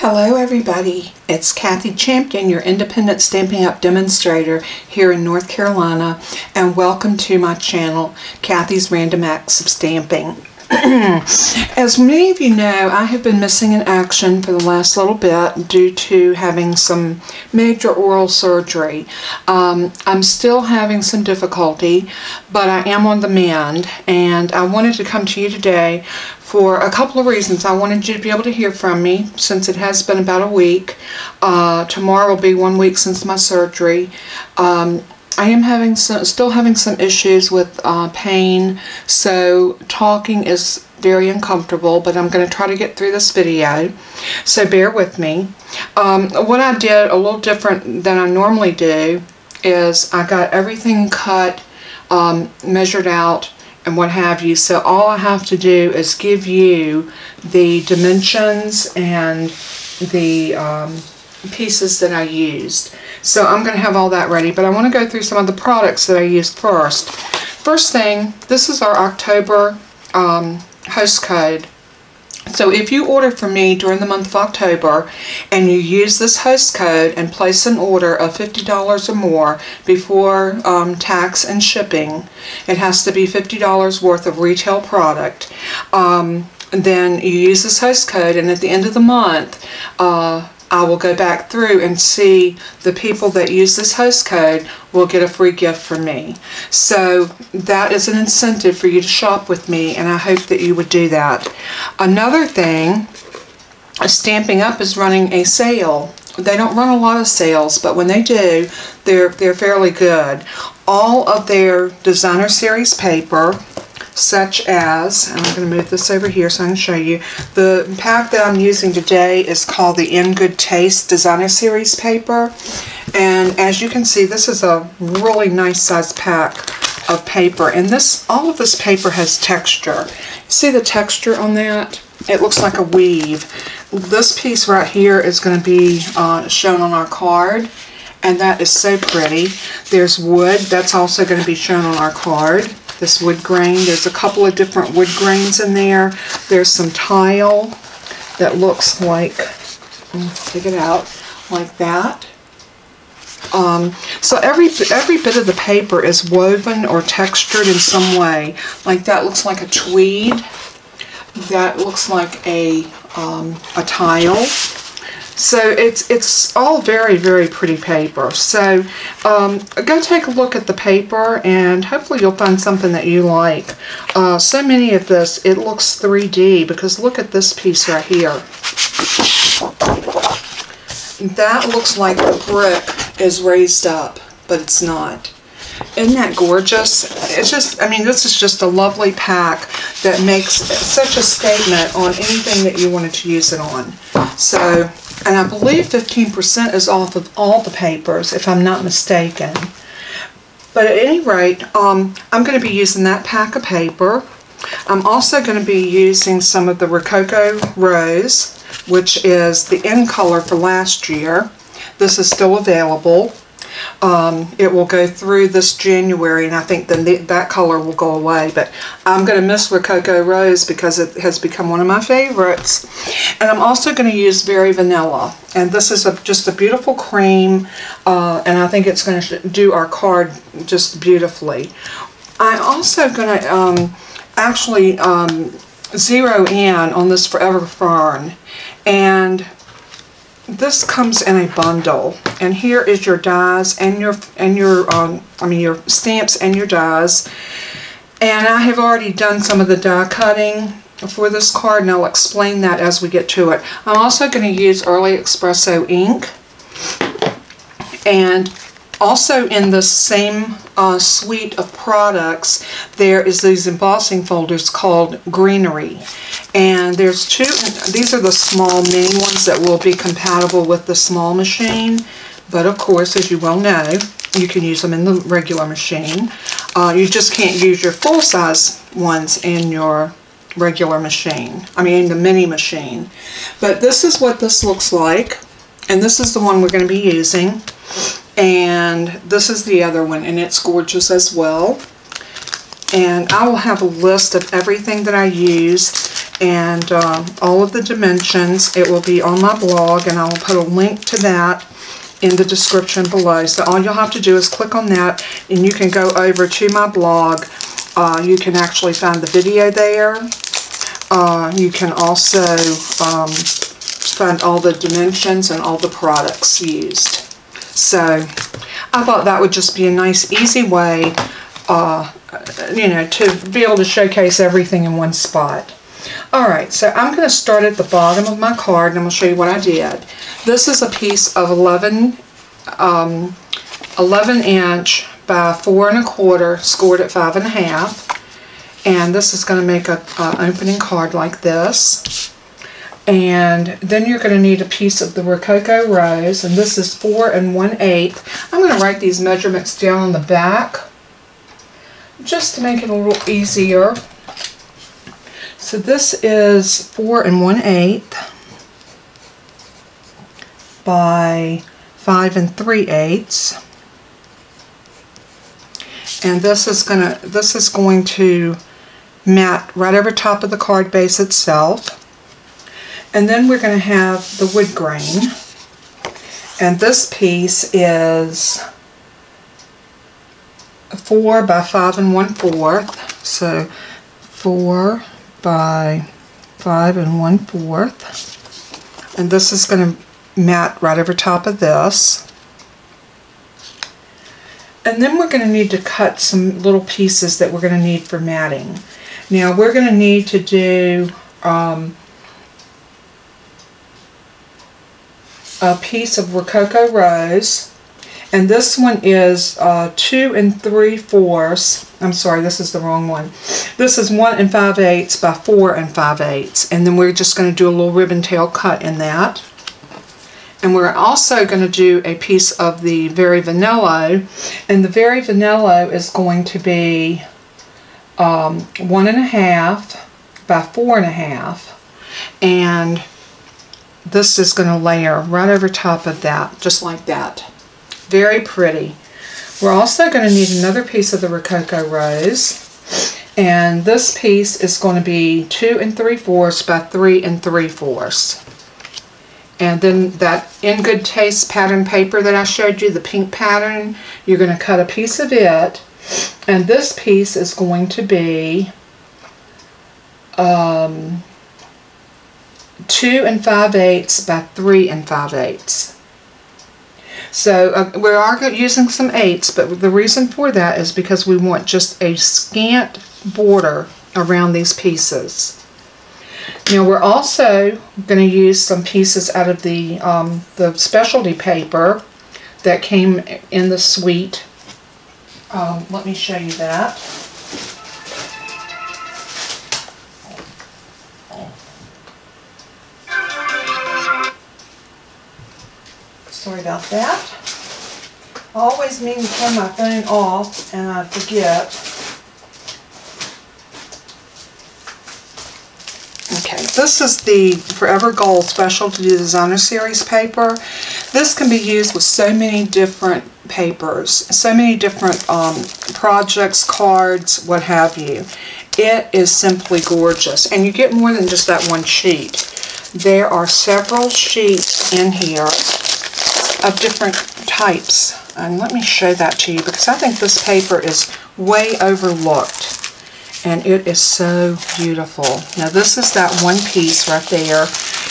Hello everybody, it's Kathy Champion, your independent Stampin' Up! Demonstrator here in North Carolina, and welcome to my channel, Kathy's Random Acts of Stamping. As many of you know, I have been missing in action for the last little bit due to having some major oral surgery. I'm still having some difficulty, but I am on the mend, and I wanted to come to you today for a couple of reasons. I wanted you to be able to hear from me since it has been about a week. Tomorrow will be 1 week since my surgery. I am still having some issues with pain, so talking is very uncomfortable, but I'm going to try to get through this video, so bear with me. What I did a little different than I normally do is I got everything cut, measured out, and what have you, so all I have to do is give you the dimensions and the pieces that I used. So I'm going to have all that ready, but I want to go through some of the products that I used first. First thing, this is our October host code. So if you order from me during the month of October and you use this host code and place an order of $50 or more before tax and shipping, it has to be $50 worth of retail product, then you use this host code, and at the end of the month I will go back through and see the people that use this host code will get a free gift from me. So that is an incentive for you to shop with me, and I hope that you would do that. Another thing, Stampin' Up! Is running a sale. They don't run a lot of sales, but when they do, they're fairly good. All of their designer series paper, such as, and I'm going to move this over here so I can show you, the pack that I'm using today is called the In Good Taste Designer Series paper, and as you can see, this is a really nice size pack of paper, and all of this paper has texture. See the texture on that? It looks like a weave. This piece right here is going to be shown on our card, and that is so pretty. There's wood, that's also going to be shown on our card. This wood grain, there's a couple of different wood grains in there. There's some tile that looks like, take it out, like that. So every bit of the paper is woven or textured in some way. Like that looks like a tweed. That looks like a tile. So it's all very, very pretty paper. So go take a look at the paper, and hopefully you'll find something that you like. So many of this, it looks 3D, because look at this piece right here. That looks like the brick is raised up, but it's not. Isn't that gorgeous? It's just, I mean, this is just a lovely pack that makes such a statement on anything that you wanted to use it on. So, and I believe 15% is off of all the papers, if I'm not mistaken. But at any rate, I'm going to be using that pack of paper. I'm also going to be using some of the Rococo Rose, which is the in color for last year. This is still available. It will go through this January, and I think then that color will go away, but I'm going to miss Rococo Rose because it has become one of my favorites. And I'm also going to use Very Vanilla, and this is just a beautiful cream, and I think it's going to do our card just beautifully. I'm also going to actually zero in on this Forever Fern, and this comes in a bundle, and here is your dies and your stamps and your dies. And I have already done some of the die cutting for this card, and I'll explain that as we get to it. I'm also going to use Early Expresso ink, and also in the same suite of products, there is these embossing folders called Greenery. And there's two, these are the small mini ones that will be compatible with the small machine. But of course, as you well know, you can use them in the regular machine. You just can't use your full-size ones in your regular machine. I mean, the mini machine. But this is what this looks like. And this is the one we're going to be using. And this is the other one, and it's gorgeous as well. And I will have a list of everything that I used and all of the dimensions. It will be on my blog, and I will put a link to that in the description below. So all you'll have to do is click on that, and you can go over to my blog. You can actually find the video there. You can also find all the dimensions and all the products used. So I thought that would just be a nice, easy way, you know, to be able to showcase everything in one spot. Alright, so I'm going to start at the bottom of my card, and I'm going to show you what I did. This is a piece of 11 inch by 4 1/4, scored at 5 1/2. And this is going to make an opening card like this. And then you're going to need a piece of the Rococo Rose, and this is 4 1/8. I'm going to write these measurements down on the back just to make it a little easier. So this is 4 1/8 by 5 3/8, and this is going to mat right over top of the card base itself. And then we're going to have the wood grain, and this piece is 4 by 5 1/4, so 4 by 5 1/4, and this is going to mat right over top of this. And then we're going to need to cut some little pieces that we're going to need for matting. Now we're going to need to do a piece of Rococo Rose, and this one is 2 3/4. I'm sorry, this is the wrong one. This is 1 5/8 by 4 5/8, and then we're just going to do a little ribbon tail cut in that. And we're also going to do a piece of the Very Vanillo, and the Very Vanillo is going to be 1 1/2 by 4 1/2, and this is going to layer right over top of that, just like that. Very pretty. We're also going to need another piece of the Rococo Rose, and this piece is going to be 2 3/4 by 3 3/4. And then that In Good Taste pattern paper that I showed you, the pink pattern, you're going to cut a piece of it, and this piece is going to be 2 5/8 by 3 5/8. So we are using some 8s, but the reason for that is because we want just a scant border around these pieces. Now we're also going to use some pieces out of the specialty paper that came in the suite. Let me show you that. Sorry about that. I always mean to turn my phone off and I forget. Okay, this is the Forever Gold Specialty Designer Series paper. This can be used with so many different papers, so many different projects, cards, what have you. It is simply gorgeous, and you get more than just that one sheet. There are several sheets in here of different types, and let me show that to you because I think this paper is way overlooked. And it is so beautiful. Now this is that one piece right there,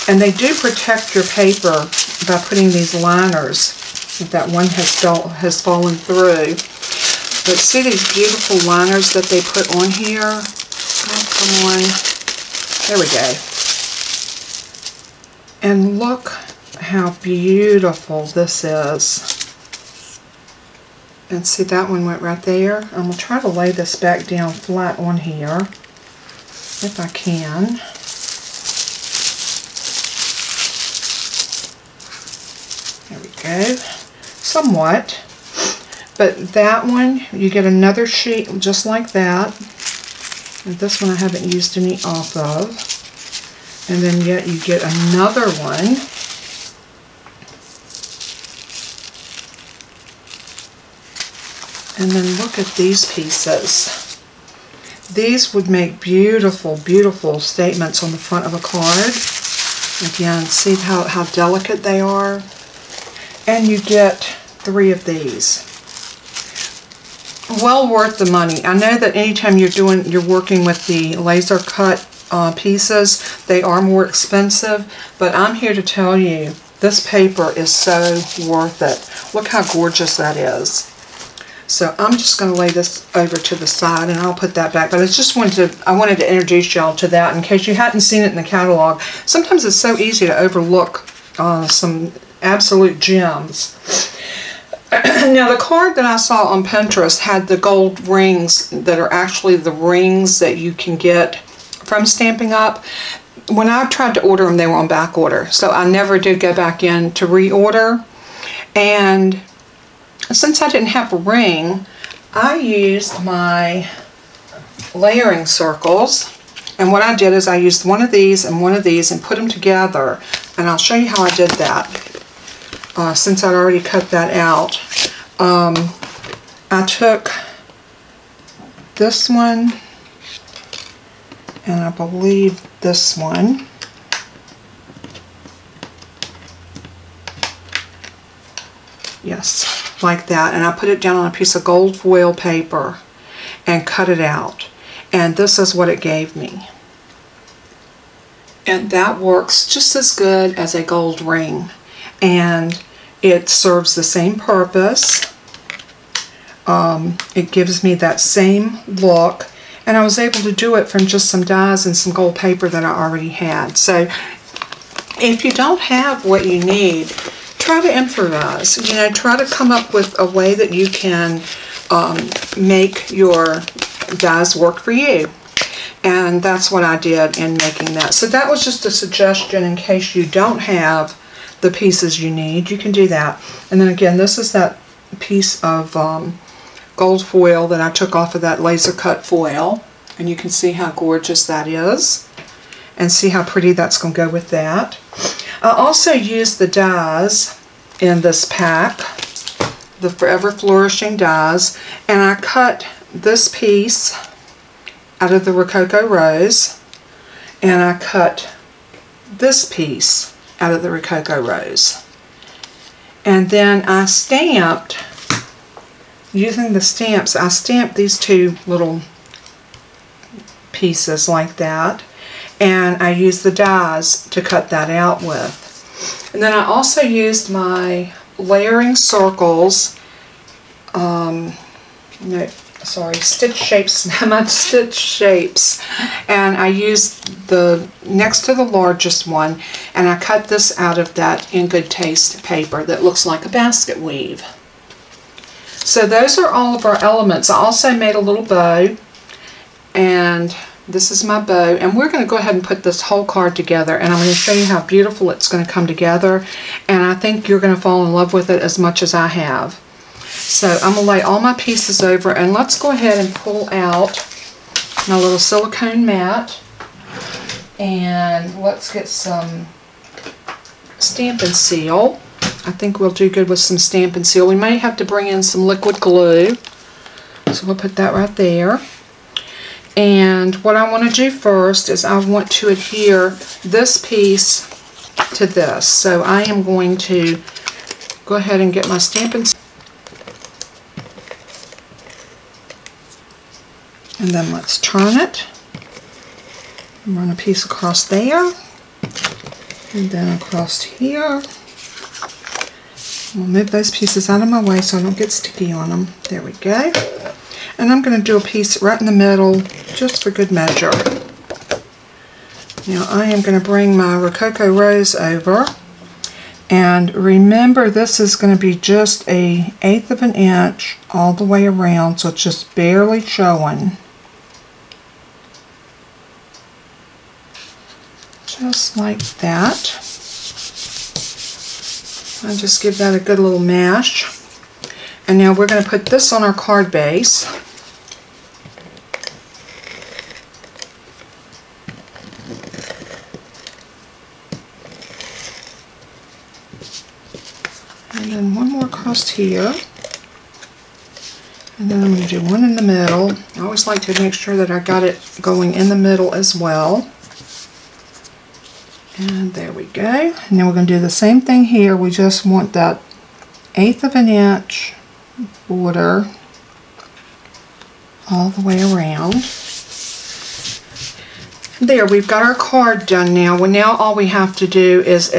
and they do protect your paper by putting these liners. If that one has fallen through, but see these beautiful liners that they put on here. Oh, come on, there we go. And look how beautiful this is. And see, that one went right there. I'm going to try to lay this back down flat on here, if I can. There we go. Somewhat. But that one, you get another sheet just like that. And this one I haven't used any off of. And then yet you get another one. And then look at these pieces. these would make beautiful, beautiful statements on the front of a card. Again, see how delicate they are? And you get 3 of these. Well worth the money. I know that anytime you're working with the laser cut pieces, they are more expensive, but I'm here to tell you, this paper is so worth it. Look how gorgeous that is. So I'm just going to lay this over to the side, and I'll put that back. But I wanted to introduce y'all to that in case you hadn't seen it in the catalog. Sometimes it's so easy to overlook some absolute gems. Now, the card that I saw on Pinterest had the gold rings that are actually the rings that you can get from Stampin' Up. When I tried to order them, they were on back order. So I never did go back in to reorder. And since I didn't have a ring, I used my layering circles. And what I did is I used one of these and one of these and put them together. And I'll show you how I did that. Since I'd already cut that out. I took this one, and I believe this one. Yes, like that. And I put it down on a piece of gold foil paper and cut it out. And this is what it gave me. And that works just as good as a gold ring. And it serves the same purpose. It gives me that same look. And I was able to do it from just some dies and some gold paper that I already had. So if you don't have what you need, try to improvise. You know, try to come up with a way that you can make your dies work for you. And that's what I did in making that. So that was just a suggestion in case you don't have the pieces you need. You can do that. And then again, this is that piece of gold foil that I took off of that laser cut foil. And you can see how gorgeous that is. And see how pretty that's going to go with that. I also used the dies in this pack, the Forever Flourishing dies, and I cut this piece out of the Rococo Rose, and I cut this piece out of the Rococo Rose. And then I stamped, using the stamps, I stamped these 2 little pieces like that, and I used the dies to cut that out with. And then I also used my layering circles, stitch shapes, my stitch shapes, and I used the next to the largest one, and I cut this out of that In Good Taste paper that looks like a basket weave. So those are all of our elements. I also made a little bow, and this is my bow, and we're going to go ahead and put this whole card together, and I'm going to show you how beautiful it's going to come together, and I think you're going to fall in love with it as much as I have. So I'm going to lay all my pieces over, and let's go ahead and pull out my little silicone mat, and let's get some Stampin' Seal. I think we'll do good with some Stampin' Seal. We may have to bring in some liquid glue, so we'll put that right there. And what I want to do first is I want to adhere this piece to this. So I am going to go ahead and get my Stampin' Seal. And then let's turn it. Run a piece across there. And then across here. We'll move those pieces out of my way so I don't get sticky on them. There we go. And I'm going to do a piece right in the middle, just for good measure. Now I am going to bring my Rococo Rose over. And remember, this is going to be just 1/8 of an inch all the way around, so it's just barely showing. Just like that. I'll just give that a good little mash. And now we're going to put this on our card base. And then one more across here. And then I'm going to do one in the middle. I always like to make sure that I got it going in the middle as well. And there we go. And then we're going to do the same thing here. We just want that 1/8 of an inch border all the way around. There, we've got our card done now. Well, now all we have to do is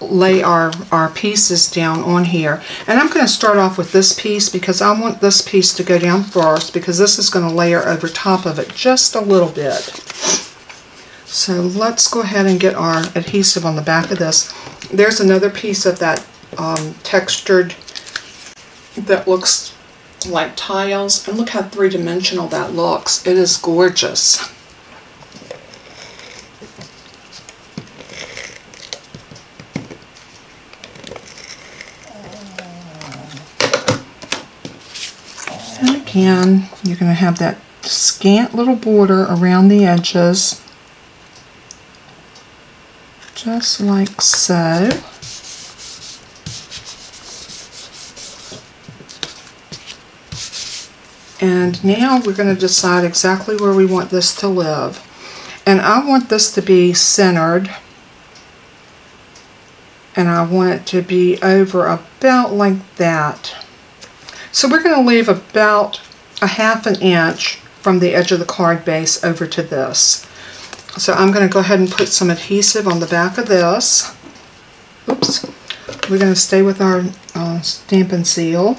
lay our pieces down on here. And I'm going to start off with this piece because I want this piece to go down first, because this is going to layer over top of it just a little bit. So let's go ahead and get our adhesive on the back of this. There's another piece of that textured that looks like tiles, and look how three-dimensional that looks. It is gorgeous. And again, you're going to have that scant little border around the edges, just like so. And now we're going to decide exactly where we want this to live. And I want this to be centered, and I want it to be over about like that. So we're going to leave about 1/2 inch from the edge of the card base over to this. So I'm going to go ahead and put some adhesive on the back of this. Oops. We're going to stay with our Stampin' Seal.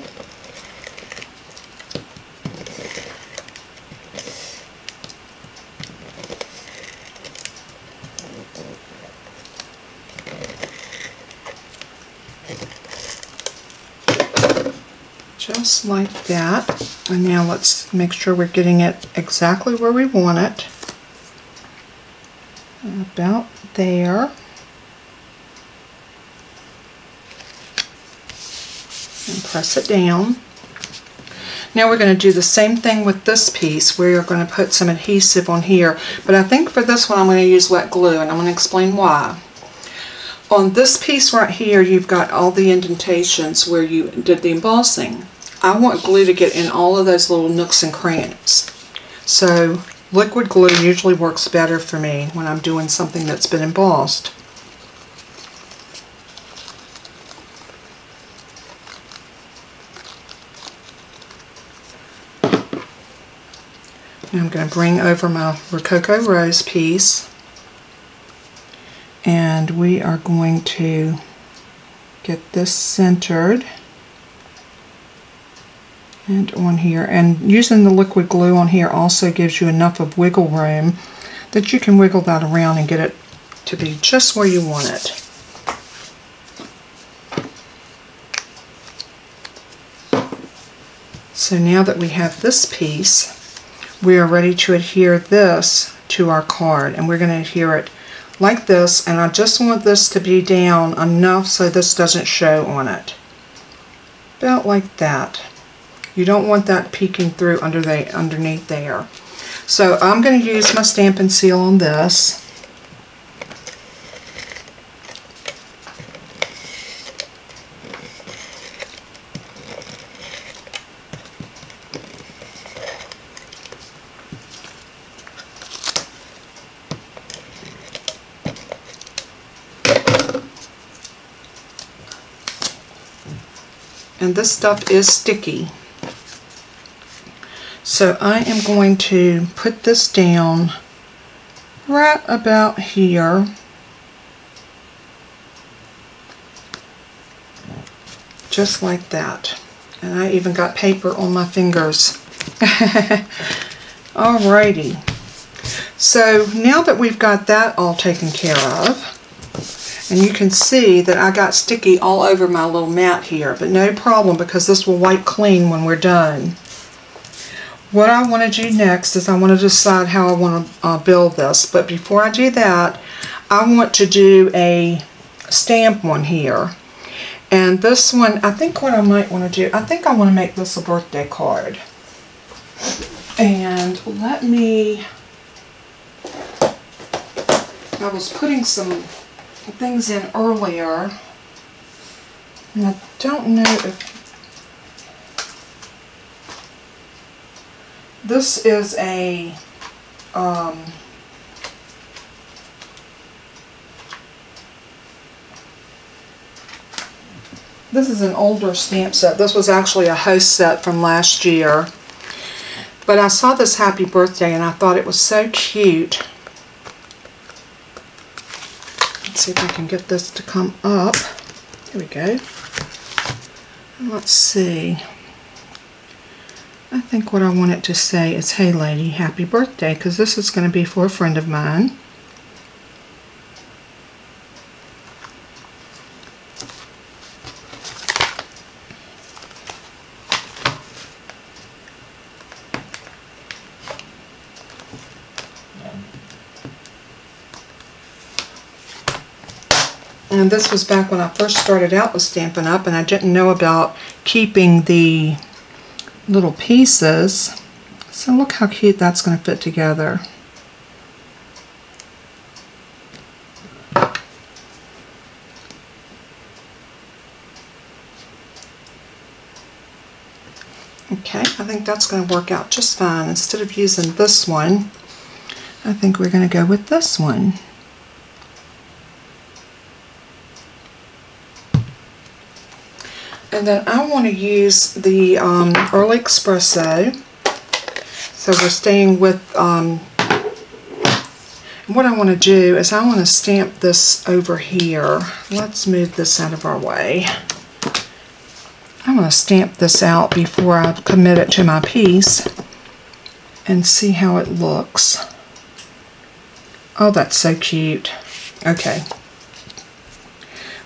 Just like that. And now let's make sure we're getting it exactly where we want it. About there. And press it down. Now we're going to do the same thing with this piece. We're going to put some adhesive on here. But I think for this one I'm going to use wet glue, and I'm going to explain why. On this piece right here, you've got all the indentations where you did the embossing. I want glue to get in all of those little nooks and crannies. So liquid glue usually works better for me when I'm doing something that's been embossed. Now I'm going to bring over my Rococo Rose piece, and we are going to get this centered and on here. And using the liquid glue on here also gives you enough of wiggle room that you can wiggle that around and get it to be just where you want it. So now that we have this piece, we are ready to adhere this to our card, and we're going to adhere it like this, and I just want this to be down enough so this doesn't show on it. About like that. You don't want that peeking through underneath there. So I'm going to use my Stampin' Seal on this. And this stuff is sticky. So I am going to put this down right about here. Just like that. And I even got paper on my fingers. Alrighty. So now that we've got that all taken care of, and you can see that I got sticky all over my little mat here, but no problem because this will wipe clean when we're done. What I want to do next is I want to decide how I want to build this, but before I do that, I want to do a stamp one here. And this one, I think what I might want to do, I think I want to make this a birthday card. And let me, I was putting some things in earlier, and I don't know if This is a this is an older stamp set. This was actually a host set from last year. But I saw this happy birthday and I thought it was so cute. Let's see if I can get this to come up. Here we go. Let's see. I think what I want it to say is, "Hey lady, happy birthday," because this is going to be for a friend of mine. And this was back when I first started out with Stampin' Up, and I didn't know about keeping the little pieces. So look how cute that's going to fit together. Okay, I think that's going to work out just fine. Instead of using this one, I think we're going to go with this one. And then I want to use the early Expresso. So we're staying with, what I want to do is I want to stamp this over here. Let's move this out of our way. I want to stamp this out before I commit it to my piece and see how it looks. Oh, that's so cute. Okay.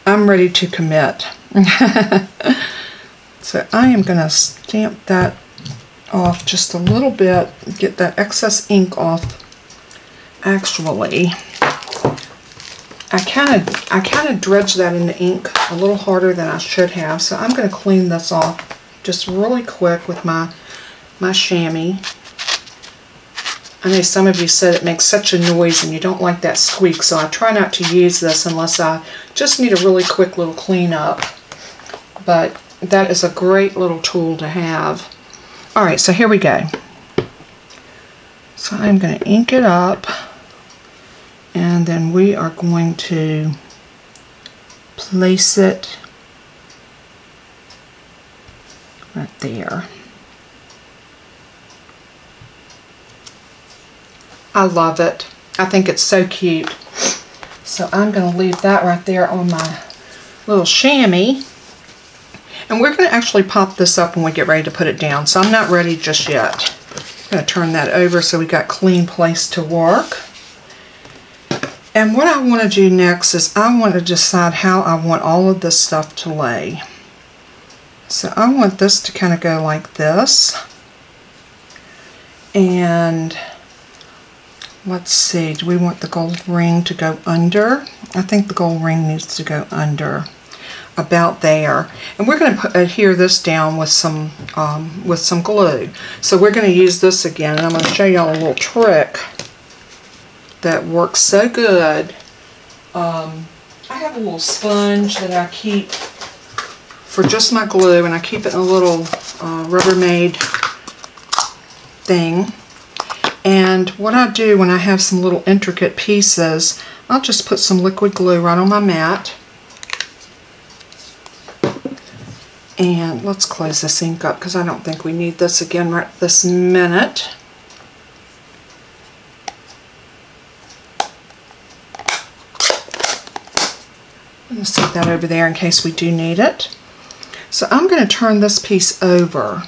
I'm ready to commit. So I am going to stamp that off just a little bit, get that excess ink off. Actually, I kind of dredged that in the ink a little harder than I should have, so I'm going to clean this off just really quick with my chamois. I know some of you said it makes such a noise and you don't like that squeak, so I try not to use this unless I just need a really quick little cleanup. But that is a great little tool to have. Alright, so here we go. So I'm going to ink it up, and then we are going to place it right there. I love it. I think it's so cute. So I'm going to leave that right there on my little chamois. And we're going to actually pop this up when we get ready to put it down. So I'm not ready just yet. I'm going to turn that over so we got clean place to work. And what I want to do next is I want to decide how I want all of this stuff to lay. So I want this to kind of go like this. And let's see, do we want the gold ring to go under? I think the gold ring needs to go under, about there. And we're going to adhere this down with some glue. So we're going to use this again, and I'm going to show y'all a little trick that works so good. I have a little sponge that I keep for just my glue, and I keep it in a little Rubbermaid thing. And what I do when I have some little intricate pieces, I'll just put some liquid glue right on my mat. And let's close this ink up because I don't think we need this again right this minute. I'm going to set that over there in case we do need it. So I'm going to turn this piece over,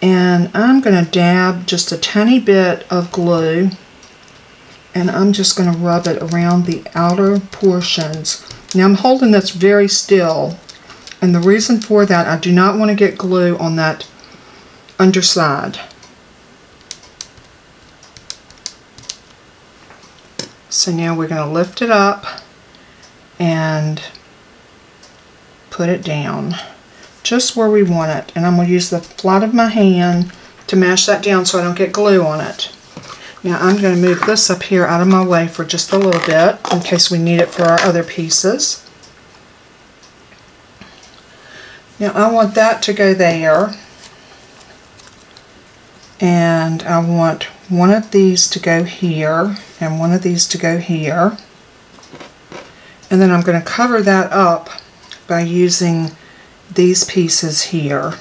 and I'm going to dab just a tiny bit of glue, and I'm just going to rub it around the outer portions. Now I'm holding this very still, and the reason for that, I do not want to get glue on that underside. So now we're going to lift it up and put it down just where we want it, and I'm going to use the flat of my hand to mash that down so I don't get glue on it. Now I'm going to move this up here out of my way for just a little bit in case we need it for our other pieces. Now I want that to go there, And I want one of these to go here and one of these to go here. And then I'm going to cover that up by using these pieces here.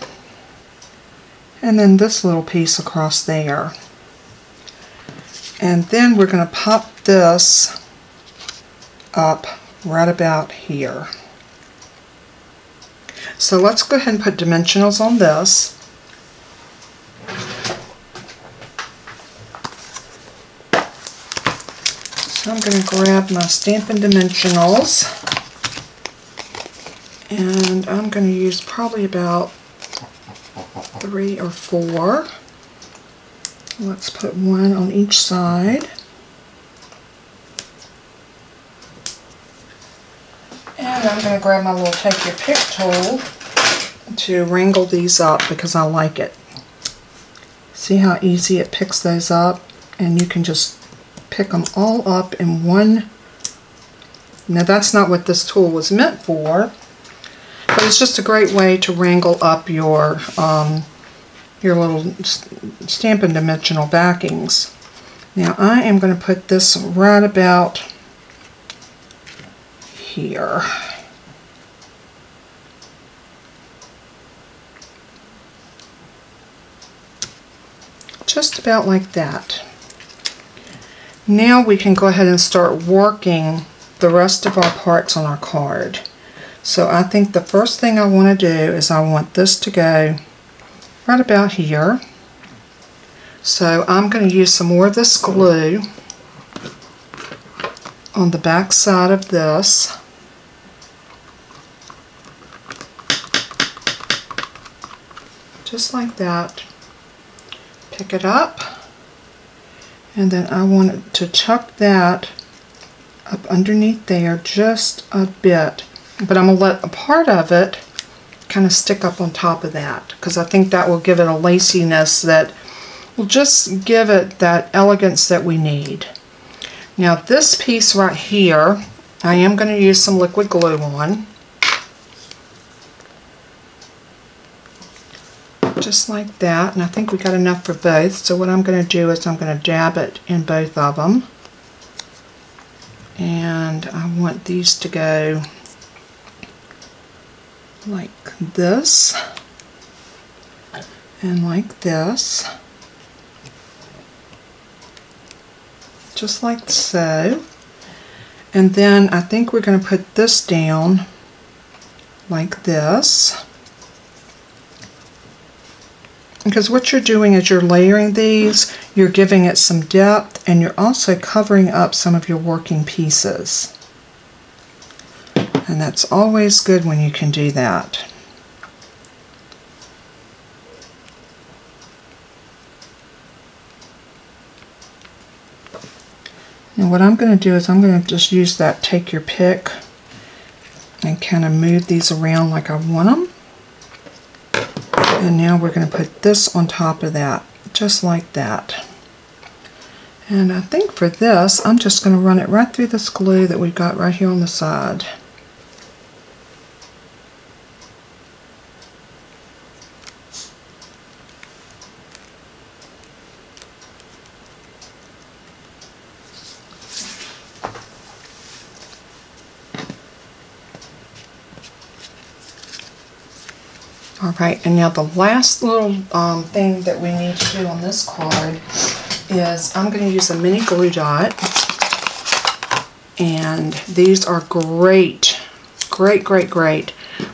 And then this little piece across there. And then we're going to pop this up right about here. So let's go ahead and put dimensionals on this. So I'm going to grab my Stampin' Dimensionals, and I'm going to use probably about 3 or 4. Let's put one on each side. And I'm going to grab my little take your pick tool to wrangle these up because I like it. See how easy it picks those up? And you can just pick them all up in one. Now that's not what this tool was meant for, but it's just a great way to wrangle up your little Stampin' dimensional backings. Now I am going to put this right about here. Just about like that. Now we can go ahead and start working the rest of our parts on our card. So I think the first thing I want to do is I want this to go right about here. So I'm going to use some more of this glue on the back side of this. Just like that. Pick it up. And then I want to tuck that up underneath there just a bit. But I'm going to let a part of it kind of stick up on top of that, because I think that will give it a laciness that will just give it that elegance that we need. Now this piece right here, I am going to use some liquid glue on. Just like that, and I think we got enough for both. So what I'm going to do is I'm going to dab it in both of them. And I want these to go like this and like this. Just like so. And then I think we're going to put this down like this. Because what you're doing is you're layering these, you're giving it some depth, and you're also covering up some of your working pieces. And that's always good when you can do that. Now what I'm going to do is I'm going to just use that take your pick and kind of move these around like I want them. And now we're going to put this on top of that, just like that. And I think for this, I'm just going to run it right through this glue that we've got right here on the side. Alright, and now the last little thing that we need to do on this card is I'm going to use a mini glue dot, and these are great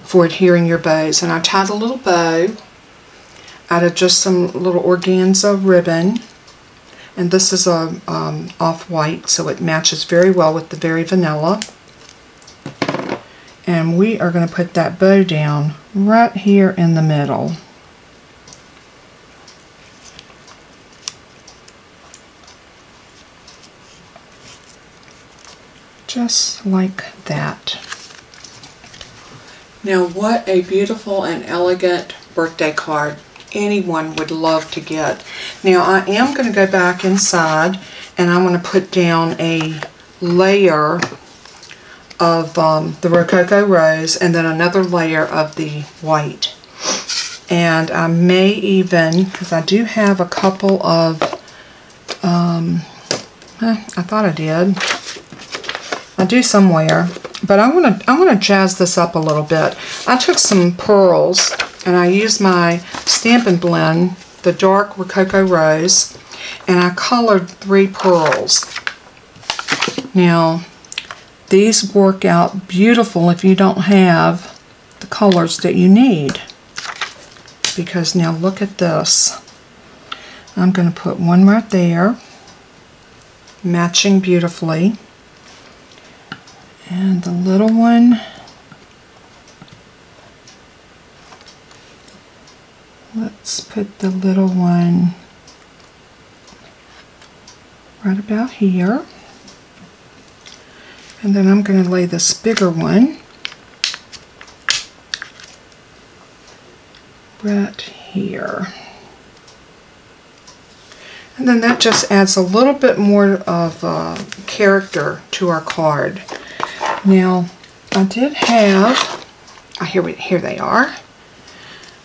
for adhering your bows. And I tied a little bow out of just some little organza ribbon, and this is a off-white, so it matches very well with the very vanilla. And we are going to put that bow down right here in the middle. Just like that. Now what a beautiful and elegant birthday card anyone would love to get. Now I am going to go back inside and I'm going to put down a layer of the Rococo Rose and then another layer of the white. And I may even, because I do have a couple of, I thought I did. I do somewhere, but I want to jazz this up a little bit. I took some pearls and I used my Stampin' blend, the dark Rococo Rose, and I colored 3 pearls. Now, these work out beautiful if you don't have the colors that you need. Because now look at this. I'm going to put one right there, matching beautifully. And the little one, let's put the little one right about here. And then I'm going to lay this bigger one right here. And then that just adds a little bit more of character to our card. Now, I did have, here they are.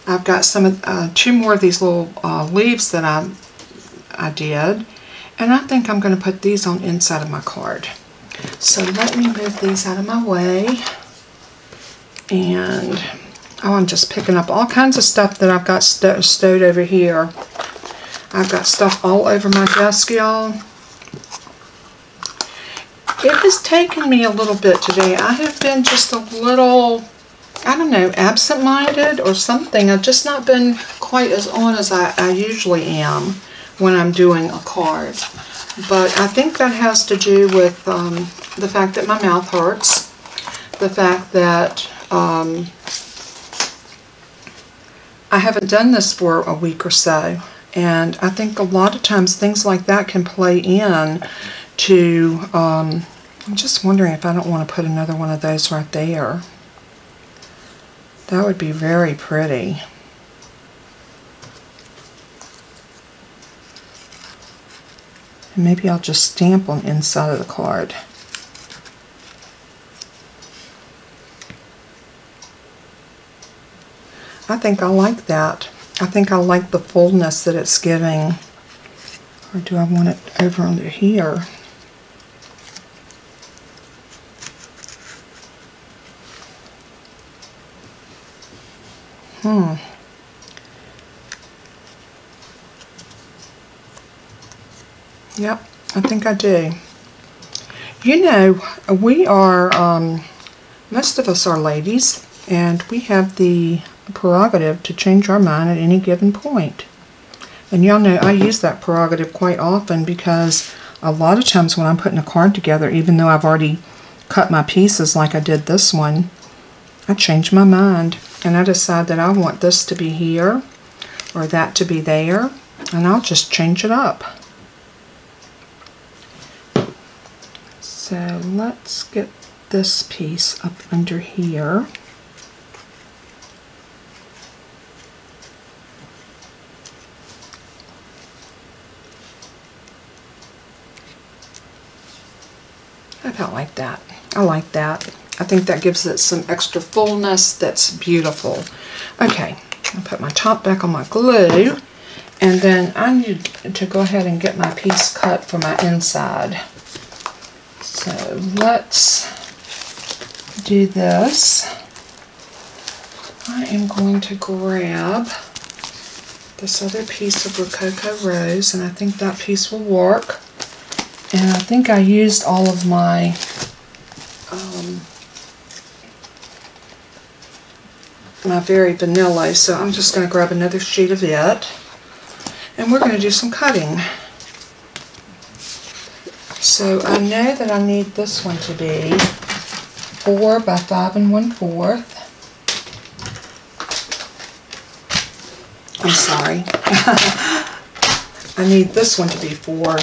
I've got some 2 more of these little leaves that I did, and I think I'm going to put these on inside of my card. So let me move these out of my way. And I'm just picking up all kinds of stuff that I've got stowed over here. I've got stuff all over my desk, y'all. It has taken me a little bit today. I have been just a little, I don't know, absent-minded or something. I've just not been quite as on as I usually am when I'm doing a card. But I think that has to do with the fact that my mouth hurts, the fact that I haven't done this for a week or so. And I think a lot of times things like that can play in to, I'm just wondering if I don't want to put another one of those right there. That would be very pretty. And maybe I'll just stamp on the inside of the card. I think I like that. I think I like the fullness that it's giving. Or do I want it over under here? Yep, I think I do. You know, we are, most of us are ladies, and we have the prerogative to change our mind at any given point. And y'all know I use that prerogative quite often because a lot of times when I'm putting a card together, even though I've already cut my pieces like I did this one, I change my mind and I decide that I want this to be here or that to be there, and I'll just change it up. So let's get this piece up under here. I about like that. I like that. I think that gives it some extra fullness that's beautiful. Okay, I'll put my top back on my glue, and then I need to go ahead and get my piece cut for my inside. So let's do this. I am going to grab this other piece of Rococo Rose, and I think that piece will work. And I think I used all of my my Very Vanilla, so I'm just going to grab another sheet of it, and we're going to do some cutting. So I know that I need this one to be 4 by 5 1/4. I'm sorry. I need this one to be 4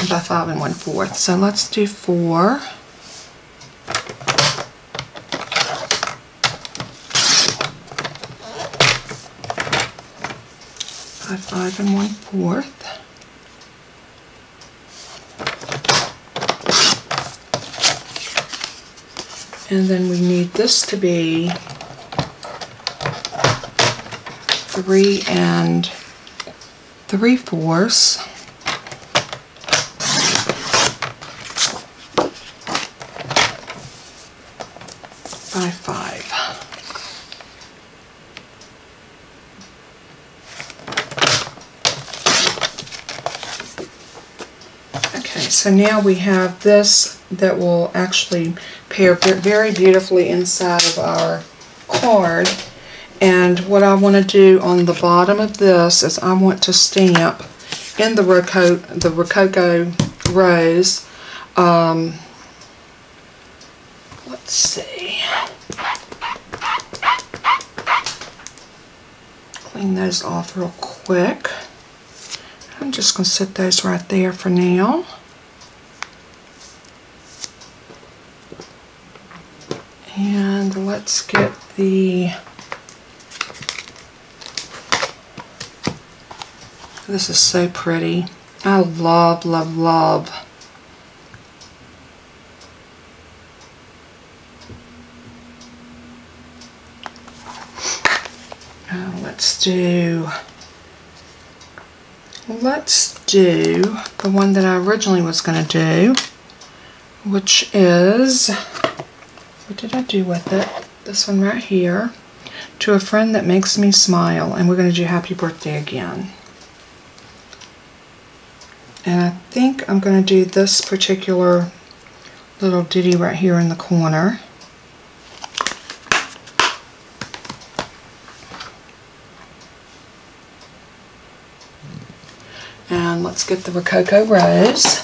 by 5 1/4. So let's do 4. By 5 1/4. And then we need this to be 3 3/4 by 5. Okay, so now we have this that will actually pair very beautifully inside of our card. And what I want to do on the bottom of this is I want to stamp in the Rococo Rose. Let's see. Clean those off real quick. I'm just going to set those right there for now. And let's get the... This is so pretty. I love, love, love. Let's do the one that I originally was going to do, which is, what did I do with it? This one right here. To a Friend That Makes Me Smile, and we're going to do Happy Birthday again. And I think I'm going to do this particular little ditty right here in the corner. And let's get the Rococo Rose.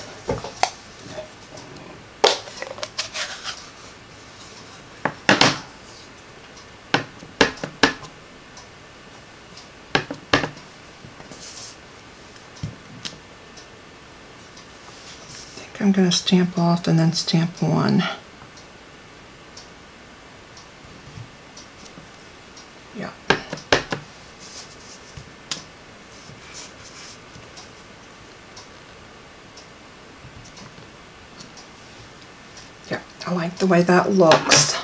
I'm going to stamp off and then stamp one. Yeah. Yeah, I like the way that looks.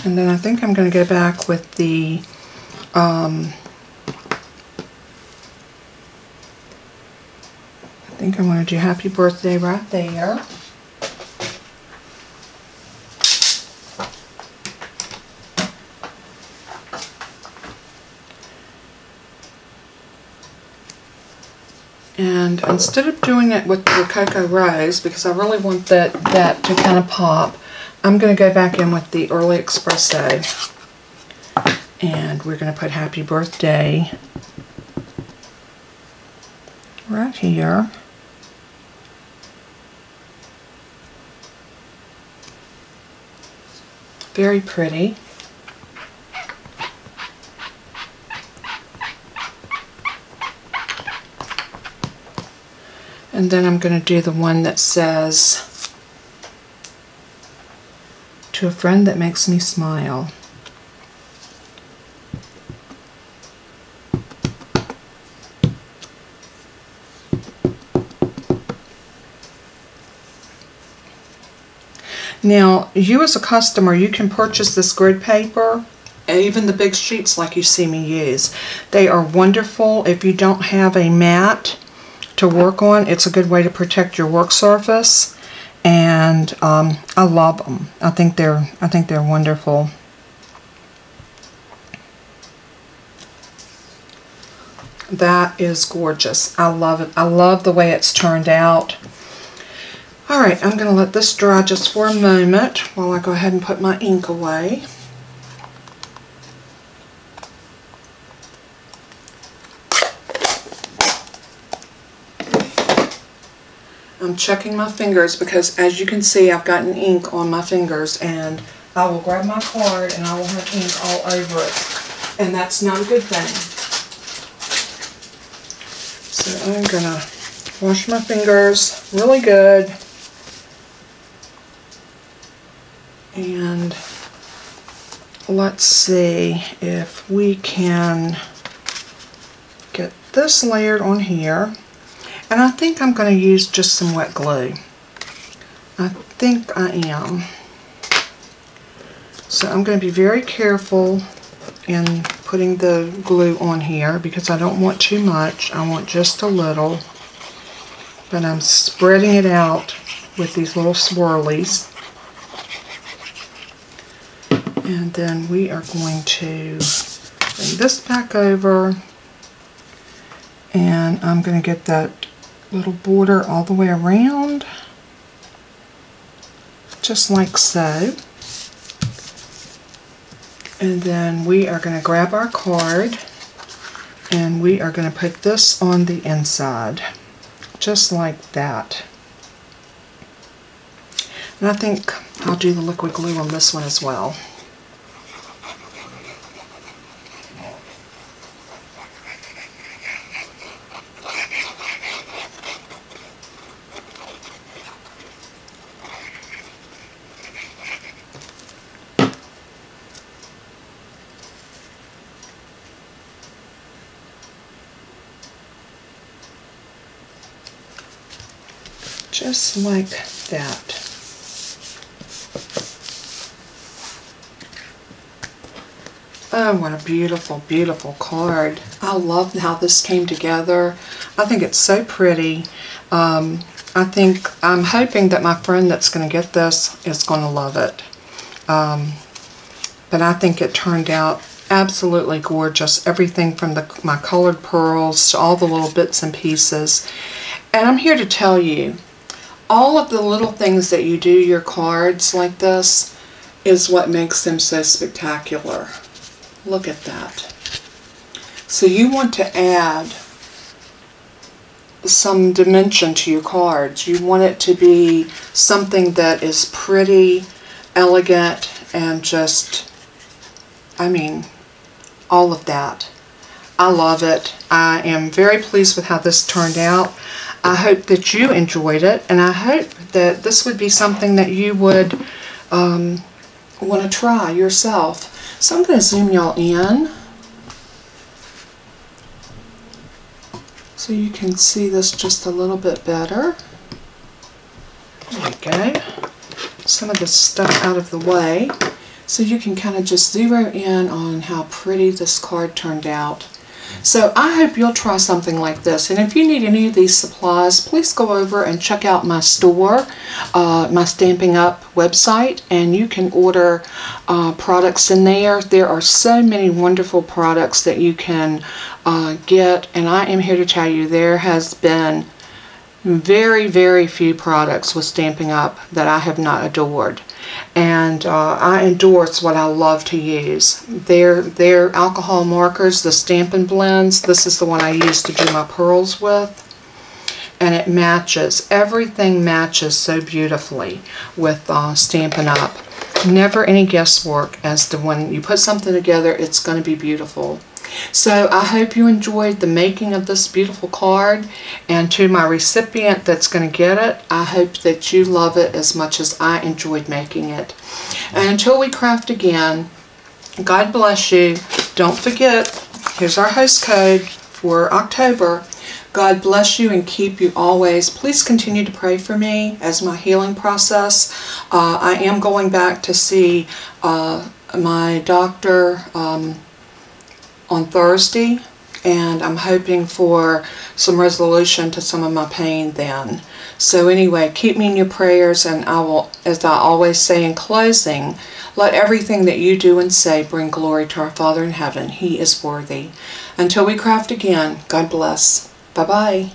And then I think I'm going to go back with the I think I'm going to do Happy Birthday right there. And instead of doing it with the Rococo Rose, because I really want that to kind of pop, I'm going to go back in with the Early Expresso, and we're going to put Happy Birthday right here. Very pretty. And then I'm going to do the one that says, To a Friend That Makes Me Smile. Now, you as a customer, you can purchase this grid paper, even the big sheets like you see me use. They are wonderful. If you don't have a mat to work on, it's a good way to protect your work surface. And I love them. I think they're wonderful. That is gorgeous. I love it. I love the way it's turned out. All right, I'm going to let this dry just for a moment while I go ahead and put my ink away. I'm checking my fingers because, as you can see, I've gotten ink on my fingers, and I will grab my card and I will have ink all over it, and that's not a good thing. So I'm going to wash my fingers really good, and let's see if we can get this layered on here. And I think I'm going to use just some wet glue. I think I am. So I'm going to be very careful in putting the glue on here because I don't want too much. I want just a little. But I'm spreading it out with these little swirlies. And then we are going to bring this back over. And I'm going to get that little border all the way around. Just like so. And then we are going to grab our card and we are going to put this on the inside. Just like that. And I think I'll do the liquid glue on this one as well. Just like that. Oh, what a beautiful, beautiful card. I love how this came together. I think it's so pretty. I'm hoping that my friend that's going to get this is going to love it. But I think it turned out absolutely gorgeous. Everything from my colored pearls to all the little bits and pieces. And I'm here to tell you, all of the little things that you do your cards like this is what makes them so spectacular. Look at that. So you want to add some dimension to your cards. You want it to be something that is pretty, elegant, and just, I mean, all of that. I love it. I am very pleased with how this turned out. I hope that you enjoyed it, and I hope that this would be something that you would want to try yourself. So I'm going to zoom y'all in so you can see this just a little bit better. There we go. Some of this stuff out of the way so you can kind of just zero in on how pretty this card turned out. So I hope you'll try something like this, and if you need any of these supplies, please go over and check out my store, my Stampin' Up website, and you can order products in there. There are so many wonderful products that you can get, and I am here to tell you there has been very, very few products with Stampin' Up that I have not adored. And I endorse what I love to use. Their alcohol markers, the Stampin' blends, this is the one I use to do my pearls with. And it matches. Everything matches so beautifully with Stampin' Up. Never any guesswork as to when you put something together, it's going to be beautiful. So I hope you enjoyed the making of this beautiful card, and to my recipient that's going to get it, I hope that you love it as much as I enjoyed making it. And until we craft again, God bless you. Don't forget, here's our host code for October. God bless you and keep you always. Please continue to pray for me as my healing process. I am going back to see my doctor on Thursday, and I'm hoping for some resolution to some of my pain then. So anyway, keep me in your prayers, and I will, as I always say in closing, let everything that you do and say bring glory to our Father in heaven. He is worthy. Until we craft again, God bless. Bye-bye.